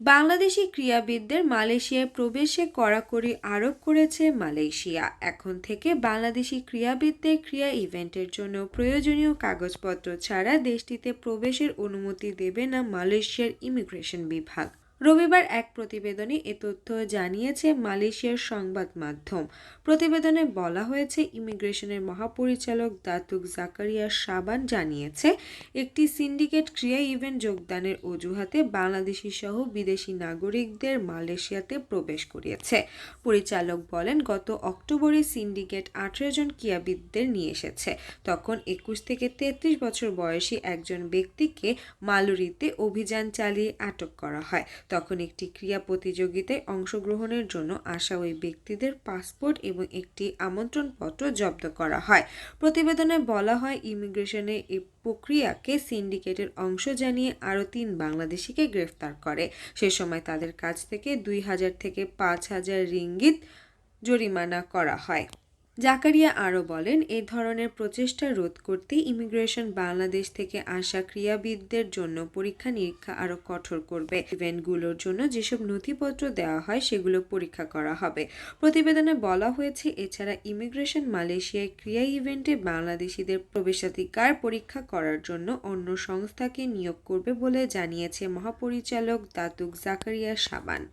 বাংলাদেশি ক্রীড়াবিদদের মালয়েশিয়ায় প্রবেশে কড়াকড়ি আরোপ করেছে মালয়েশিয়া। এখন থেকে বাংলাদেশি ক্রীড়াবিদদের ক্রীড়া ইভেন্টের জন্য প্রয়োজনীয় কাগজপত্র ছাড়া দেশটিতে প্রবেশের অনুমতি দেবে না মালয়েশিয়ার ইমিগ্রেশন বিভাগ। রবিবার এক প্রতিবেদনে এ তথ্য জানিয়েছে মালয়েশিয়ার সংবাদ মাধ্যম। প্রতিবেদনে বলা হয়েছে, ইমিগ্রেশনের মহাপরিচালক দাতুক জাকারিয়া সাবান জানিয়েছে, একটি সিন্ডিকেট ক্রীড়া ইভেন্ট যোগদানের অজুহাতে বাংলাদেশি সহ বিদেশি নাগরিকদের মালয়েশিয়াতে প্রবেশ করিয়েছে। পরিচালক বলেন, গত অক্টোবরে সিন্ডিকেট 18 জন ক্রীড়াবিদদের নিয়ে এসেছে। তখন 21 থেকে 33 বছর বয়সী একজন ব্যক্তিকে মালুরিতে অভিযান চালিয়ে আটক করা হয়। তখন একটি ক্রীড়া প্রতিযোগিতায় অংশগ্রহণের জন্য আসা ওই ব্যক্তিদের পাসপোর্ট এবং একটি আমন্ত্রণপত্র জব্দ করা হয়। প্রতিবেদনে বলা হয়, ইমিগ্রেশনের এই প্রক্রিয়াকে সিন্ডিকেটের অংশ জানিয়ে আরও 3 বাংলাদেশিকে গ্রেফতার করে। সে সময় তাদের কাছ থেকে 2,000 থেকে 5,000 রিঙ্গিত জরিমানা করা হয়। জাকারিয়া আরও বলেন, এই ধরনের প্রচেষ্টা রোধ করতে ইমিগ্রেশন বাংলাদেশ থেকে আসা ক্রীড়াবিদদের জন্য পরীক্ষা নিরীক্ষা আরও কঠোর করবে। ইভেন্টগুলোর জন্য যেসব নথিপত্র দেওয়া হয় সেগুলো পরীক্ষা করা হবে। প্রতিবেদনে বলা হয়েছে, এছাড়া ইমিগ্রেশন মালয়েশিয়ায় ক্রীড়া ইভেন্টে বাংলাদেশিদের প্রবেশাধিকার পরীক্ষা করার জন্য অন্য সংস্থাকে নিয়োগ করবে বলে জানিয়েছে মহাপরিচালক দাতুক জাকারিয়া সাবান।